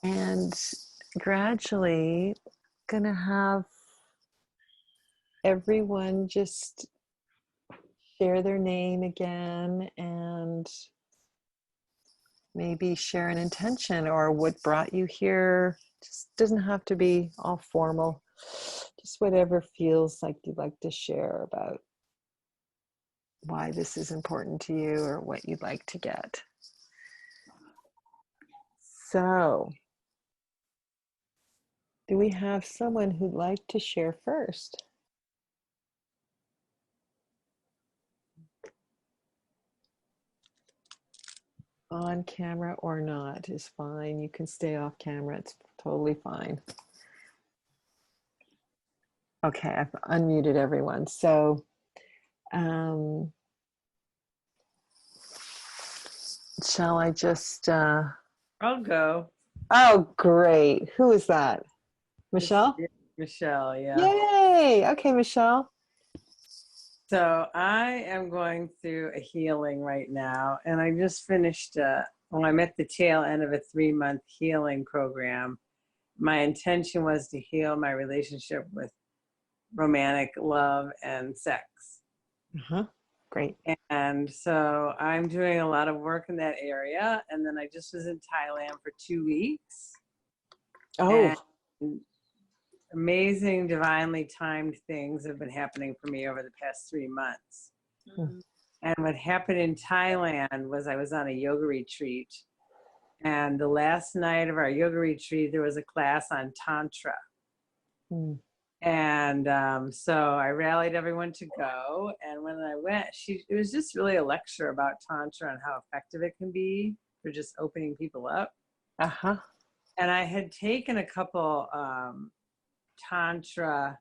And gradually gonna have everyone just share their name again and maybe share an intention or what brought you here. Just doesn't have to be all formal. Just whatever feels like you'd like to share about why this is important to you or what you'd like to get. So, do we have someone who'd like to share first? On camera or not is fine. You can stay off camera. It's totally fine. Okay, I've unmuted everyone. So, shall I just? I'll go. Oh, great. Who is that? Michelle? Michelle, yeah. Yay. Okay, Michelle. So I am going through a healing right now, and I just finished, I'm at the tail end of a 3-month healing program. My intention was to heal my relationship with romantic love and sex. Great. And so I'm doing a lot of work in that area. And then I just was in Thailand for 2 weeks. Oh. And amazing, divinely timed things have been happening for me over the past 3 months. Mm. And what happened in Thailand was I was on a yoga retreat. And the last night of our yoga retreat, there was a class on Tantra. Mm. And so I rallied everyone to go. And when I went, it was just really a lecture about Tantra and how effective it can be for just opening people up. Uh-huh. And I had taken a couple Tantra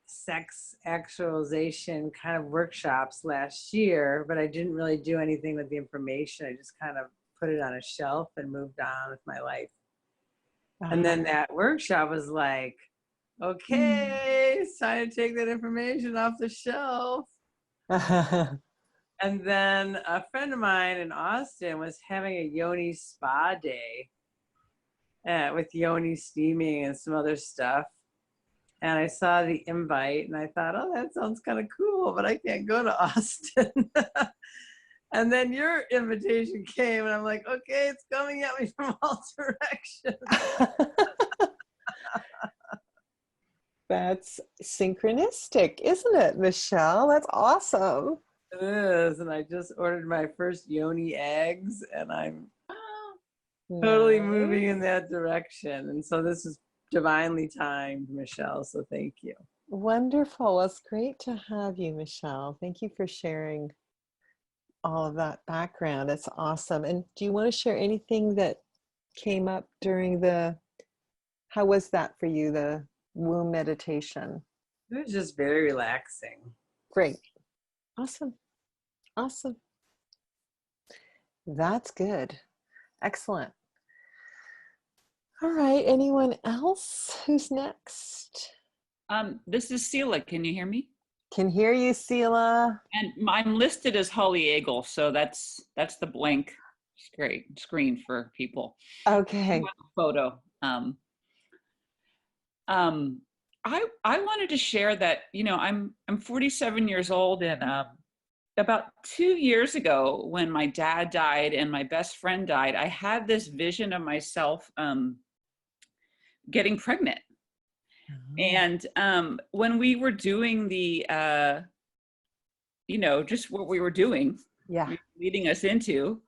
sex actualization kind of workshops last year, but I didn't really do anything with the information. I just kind of put it on a shelf and moved on with my life. Uh-huh. And then that workshop was like, okay, it's time to take that information off the shelf. And then a friend of mine in Austin was having a yoni spa day with yoni steaming and some other stuff. And I saw the invite and I thought, oh, that sounds kind of cool, but I can't go to Austin. And then your invitation came and I'm like, okay, it's coming at me from all directions. That's synchronistic, isn't it, Michelle? That's awesome. It is. And I just ordered my first yoni eggs and I'm totally moving in that direction. And so this is divinely timed, Michelle. So thank you. Wonderful. Well, it's great to have you, Michelle. Thank you for sharing all of that background. It's awesome. And do you want to share anything that came up during how was that for you, the womb meditation? It was just very relaxing. Great. Awesome. Awesome. That's good. Excellent. All right. Anyone else? Who's next? This is Sela. Can you hear me? Can hear you, Sela. And I'm listed as Holly Eagle, so that's the blank screen for people. Okay. Photo. I wanted to share that, I'm 47 years old, and about 2 years ago, when my dad died and my best friend died, I had this vision of myself getting pregnant. And when we were doing the, just what we were doing, leading us into,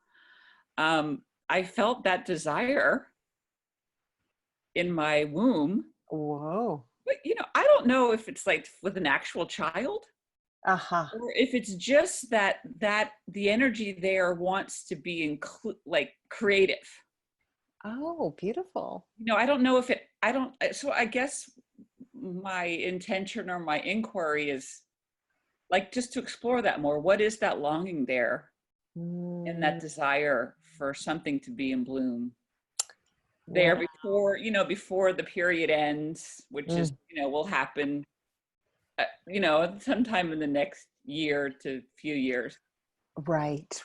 I felt that desire in my womb. Whoa. But, I don't know if it's like with an actual child, or if it's just that the energy there wants to be creative. Oh, beautiful. I don't know if so I guess my intention or my inquiry is just to explore that more. What is that longing there and that desire for something to be in bloom there before the period ends, which is, will happen, sometime in the next year to few years. Right.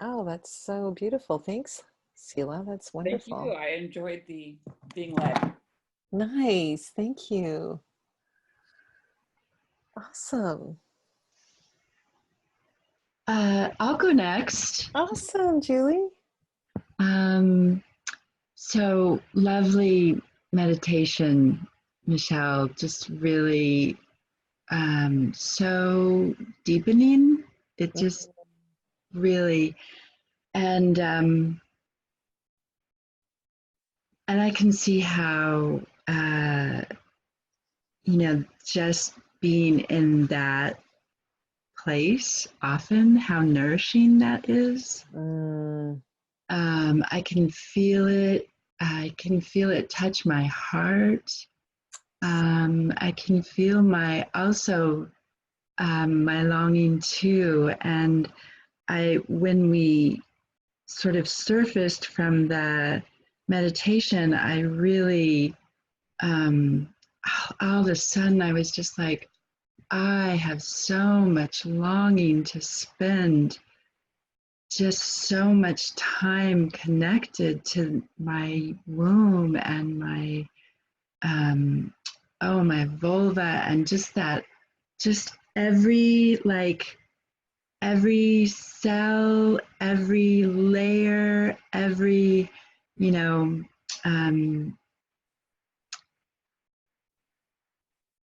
Oh, that's so beautiful. Thanks, Sila. That's Thank you. wonderful. I enjoyed the being led. Nice. Thank you. Awesome. I'll go next. Awesome, Julie. Um, so lovely meditation, Michelle. Just really so deepening. It just really, and I can see how just being in that place often how nourishing that is. Mm, I can feel it. I can feel it touch my heart. I can feel my my longing too. And when we sort of surfaced from the meditation, I really, all of a sudden, I was just like, I have so much longing to spend just so much time connected to my womb and my my vulva, and just every cell, every layer, every you know um,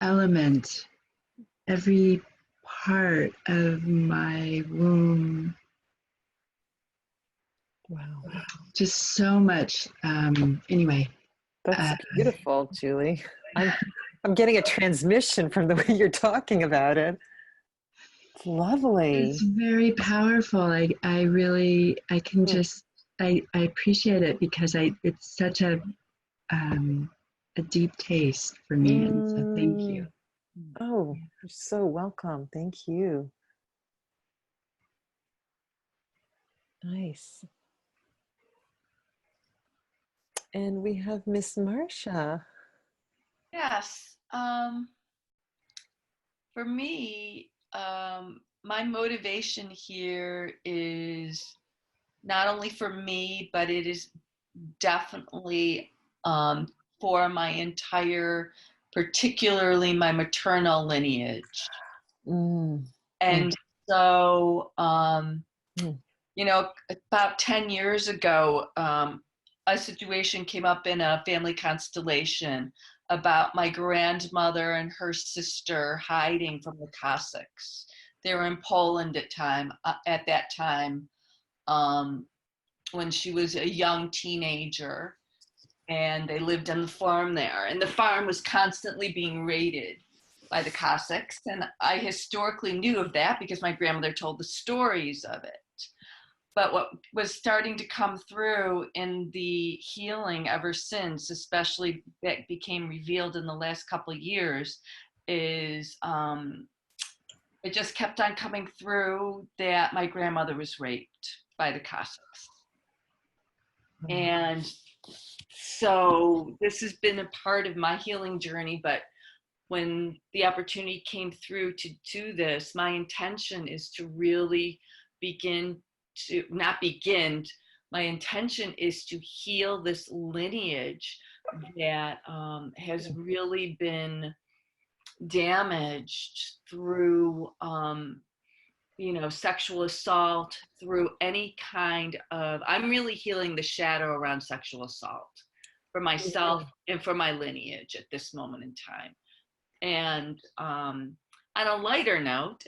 element, every part of my womb. wow. Just so much. Anyway, That's beautiful, Julie. I'm getting a transmission from the way you're talking about it. It's lovely. it's very powerful. I really, I can just, I appreciate it because it's such a deep taste for me. And so thank you. Oh, you're so welcome. Thank you. Nice. And we have Miss Marcia. Yes. For me, my motivation here is not only for me, but it is definitely for my entire, particularly my maternal lineage. Mm. And so, Mm. about 10 years ago, a situation came up in a family constellation about my grandmother and her sister hiding from the Cossacks. They were in Poland at that time, when she was a young teenager, and they lived on the farm there. And the farm was constantly being raided by the Cossacks. And I historically knew of that because my grandmother told the stories of it. But what was starting to come through in the healing ever since, especially that became revealed in the last couple of years, is it just kept on coming through that my grandmother was raped by the Cossacks. And so this has been a part of my healing journey, but when the opportunity came through to do this, my intention is to really my intention is to heal this lineage that has really been damaged through sexual assault, through any kind of, I'm really healing the shadow around sexual assault for myself and for my lineage at this moment in time. And on a lighter note,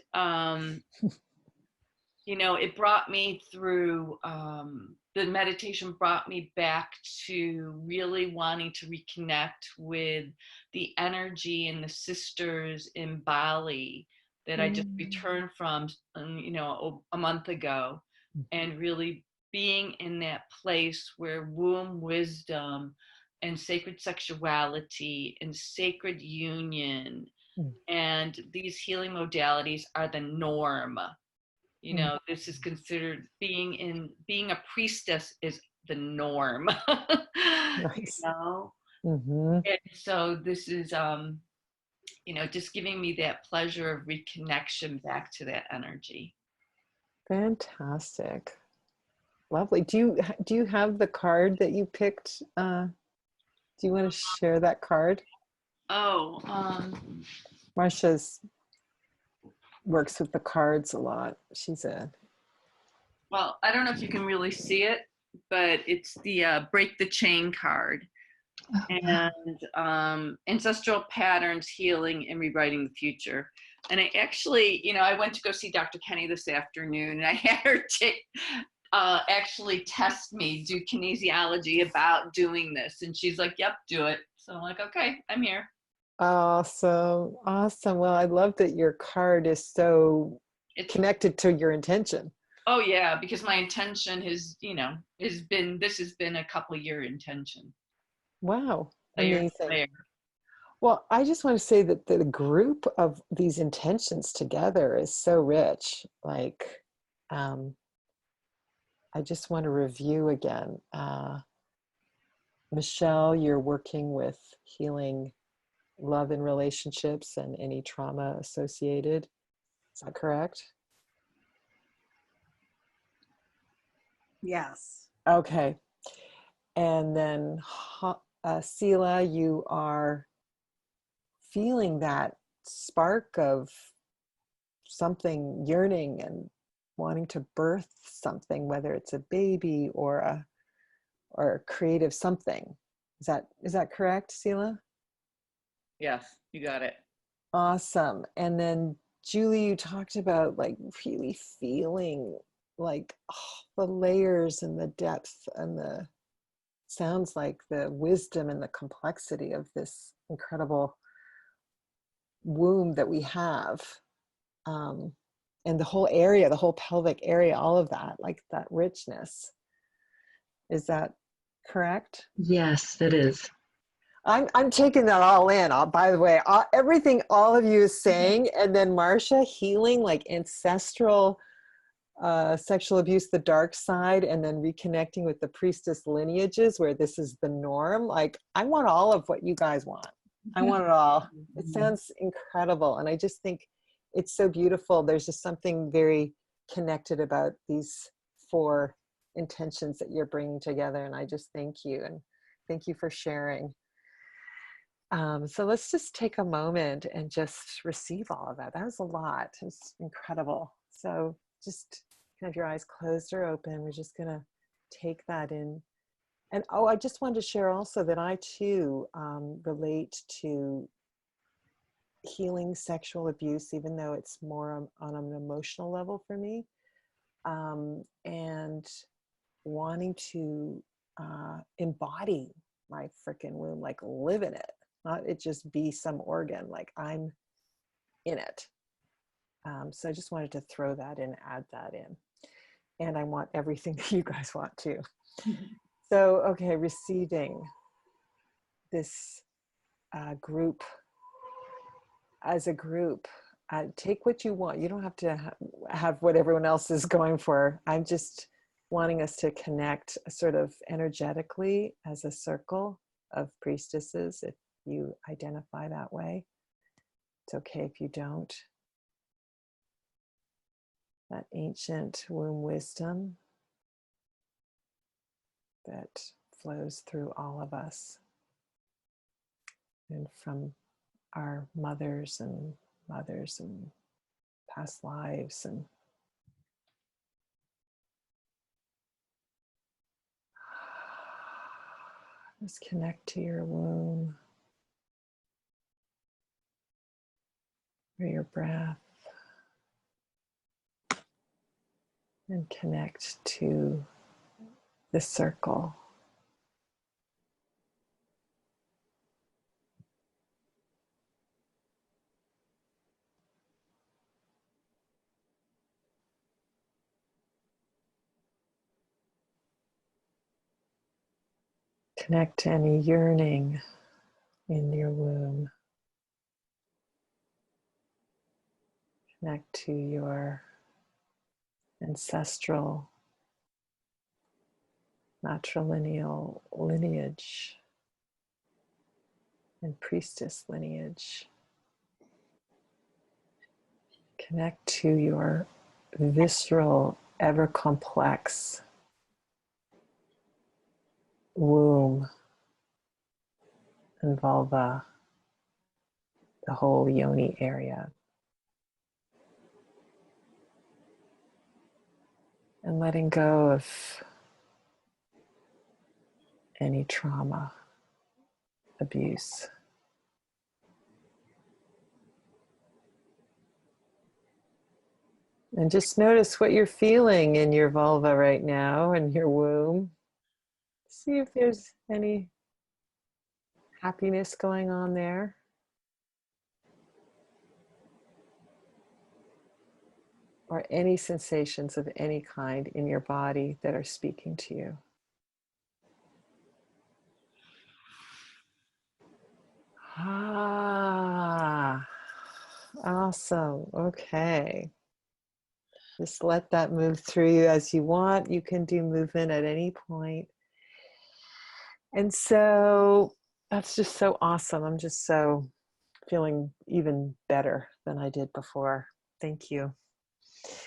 it brought me through, the meditation brought me back to really wanting to reconnect with the energy and the sisters in Bali that I just returned from, a month ago, and really being in that place where womb wisdom and sacred sexuality and sacred union and these healing modalities are the norm. This is considered being a priestess is the norm. Nice. And so this is just giving me that pleasure of reconnection back to that energy. Fantastic. lovely. Do you have the card that you picked? Do you want to share that card? Oh, Marcia's works with the cards a lot. She's a well, I don't know if you can really see it, but it's the Break the Chain card. Oh, wow. And ancestral patterns, healing, and rewriting the future. And I actually, I went to go see Dr. Kenny this afternoon, and I had her actually test me, do kinesiology about doing this. And she's like, yep, do it. So I'm like, okay, I'm here. awesome. Awesome. Well, I love that your card is so It's, connected to your intention. oh yeah, because my intention this has been a couple year intention. Wow. Layer to Amazing. layer. Well, I just want to say that the group of these intentions together is so rich. Like, I just want to review again. Michelle, you're working with healing love and relationships and any trauma associated. Is that correct? Yes. Okay. And then Sela, you are feeling that spark of something yearning and wanting to birth something, whether it's a baby or a creative something. Is that correct, Sela? Yes, you got it. Awesome. And then Julie, you talked about like really feeling like the layers and the depth and the sounds like the wisdom and the complexity of this incredible womb that we have. And the whole area, the whole pelvic area, all of that, like that richness. Is that correct? Yes, it is. I'm taking that all in. By the way, everything all of you is saying, and then Marcia healing like ancestral sexual abuse, the dark side, and then reconnecting with the priestess lineages where this is the norm. Like, I want all of what you guys want. I want it all. It sounds incredible, and I just think it's so beautiful. There's just something very connected about these 4 intentions that you're bringing together, and I just thank you, and thank you for sharing. So let's just take a moment and just receive all of that. That was a lot. It's incredible. So just have your eyes closed or open. We're just going to take that in. And I just wanted to share also that I too relate to healing sexual abuse, even though it's more on an emotional level for me, and wanting to embody my freaking womb, like live in it. Not it just be some organ, like I'm in it. So I just wanted to throw that in, add that in. And I want everything that you guys want too. So, okay, receiving this group as a group. Take what you want. You don't have to have what everyone else is going for. I'm just wanting us to connect sort of energetically as a circle of priestesses, if you identify that way. It's okay if you don't. That ancient womb wisdom that flows through all of us and from our mothers and past lives. And just connect to your womb or your breath, and connect to the circle. Connect to any yearning in your womb. Connect to your ancestral matrilineal lineage and priestess lineage. Connect to your visceral, ever complex womb and vulva, the whole yoni area. And letting go of any trauma, abuse. And just notice what you're feeling in your vulva right now and your womb. See if there's any happiness going on there. Or any sensations of any kind in your body that are speaking to you. Ah, awesome. Okay. Just let that move through you as you want. You can do movement at any point. And so that's just so awesome. I'm just so feeling even better than I did before. Thank you.